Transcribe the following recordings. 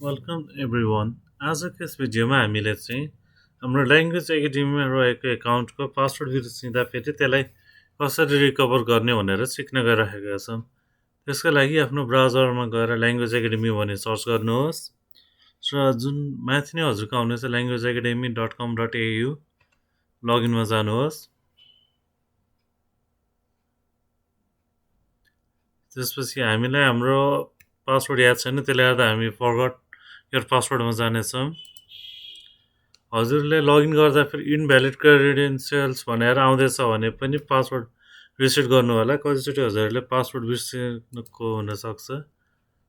Welcome everyone. आजको यस भिडियोमा हामीले चाहिँ हाम्रो ल्याङ्ग्वेज एकाडेमीमा रहेको एकाउन्टको पासवर्ड बिर्सिँदा फेरि त्यसलाई कसरी रिकभर गर्ने भनेर सिक्न गइरहेका छौँ। त्यसका लागि आफ्नो ब्राउजरमा गएर ल्याङ्ग्वेज एकाडेमी भनेर सर्च गर्नुहोस् र जुन माथि नै हजुरको आउनेछ languageacademy.com.au लगइनमा जानुहोस्। त्यसपछि हामीलाई हाम्रो पासवर्ड याद छैन, त्यसले गर्दा हामी फरगट योर पासवर्डमा जानेछौँ। हजुरले लगइन गर्दा फेरि इनभ्यालिड क्रेडेन्सियल्स भनेर आउँदैछ भने पनि पासवर्ड रिसेट गर्नु होला। कतिचोटि हजुरहरूले पासवर्ड बिर्सेको हुनसक्छ।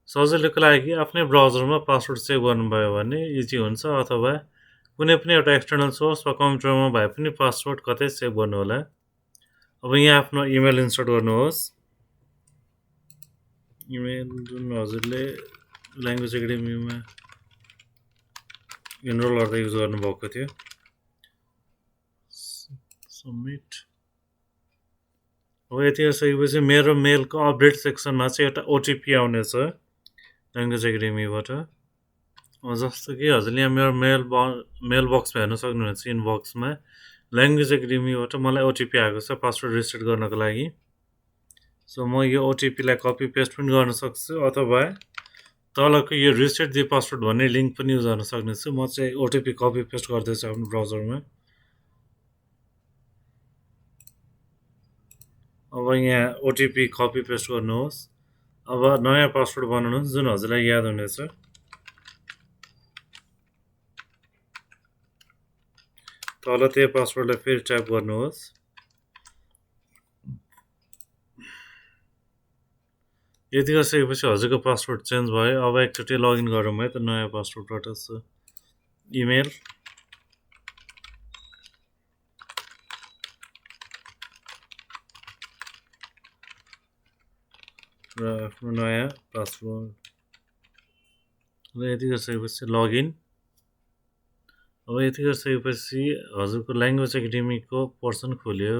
सजिलोको लागि आफ्नै ब्राउजरमा पासवर्ड सेभ गर्नुभयो भने इजी हुन्छ, अथवा कुनै पनि एउटा एक्सटर्नल सोर्स वा कम्प्युटरमा भए पनि पासवर्ड कतै सेभ गर्नु होला। अब यहाँ आफ्नो इमेल इन्सर्ट गर्नुहोस्। इमेल जुन हजुरले ल्याङ्ग्वेज एकाडेमीमा इनरोल गर्दा युज गर्नुभएको थियो। सबमिट। अब यति गरिसकेपछि मेरो मेलको अपडेट सेक्सनमा चाहिँ एउटा ओटिपी आउनेछ ल्याङ्ग्वेज एकाडेमीबाट। जस्तो कि हजुरले यहाँ मेरो मेल बक्समा हेर्न सक्नुहुनेछ। इनबक्समा ल्याङ्ग्वेज एकाडेमीबाट मलाई ओटिपी आएको छ पासवर्ड रिसेट गर्नको लागि। सो म यो ओटिपीलाई कपी पेस्ट पनि गर्न सक्छु, अथवा तलको यो रिसेट दि पासवर्ड भन्ने लिङ्क पनि युज गर्न सक्नेछु। म चाहिँ ओटिपी कपी पेस्ट गर्दैछु आफ्नो ब्राउजरमा। अब यहाँ ओटिपी कपी पेस्ट गर्नुहोस्। अब नयाँ पासवर्ड बनाउनुहोस् जुन हजुरलाई याद हुनेछ। तल त्यही पासवर्डलाई फेरि टाइप गर्नुहोस्। यति गरिसकेपछि हजुरको पासवर्ड चेन्ज भयो। अब एकचोटि लगइन गरौँ है त नयाँ पासवर्डबाट। इमेल र आफ्नो नयाँ पासवर्ड र यति गरिसकेपछि लगइन। अब यति गरिसकेपछि हजुरको ल्याङ्ग्वेज एकाडेमीको पर्सन खोल्यो।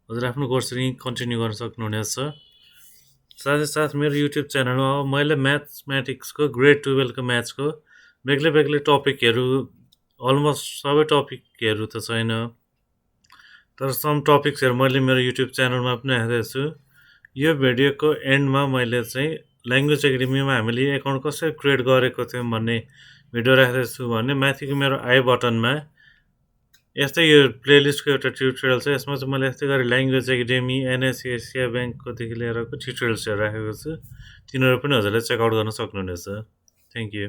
हजुर आफ्नो कोर्स कन्टिन्यू गर्न सक्नुहुनेछ। साथ मेरो युट्युब च्यानलमा अब मैले म्याथमेटिक्सको ग्रेड 12को म्याथ्सको बेग्लै बेग्लै टपिकहरू, अलमोस्ट सबै टपिकहरू त छैन, तर सम टपिक्सहरू मैले मेरो युट्युब च्यानलमा पनि राखेको छु। यो भिडियोको एन्डमा मैले चाहिँ ल्याङ्ग्वेज एकाडेमीमा हामीले एकाउन्ट कसरी क्रिएट गरेको थियौँ भन्ने भिडियो राखेको छु भने माथिको मेरो आई बटनमा यस्तै यो प्लेलिस्टको एउटा ट्युटोरियल छ। यसमा चाहिँ मैले यस्तै गरी ल्याङ्ग्वेज एकाडेमी, एनएससी, एसिया ब्याङ्ककोदेखि लिएरको ट्युटोरियल्सहरू राखेको छु। तिनीहरू पनि हजुरले चेकआउट गर्न सक्नुहुनेछ। Thank you.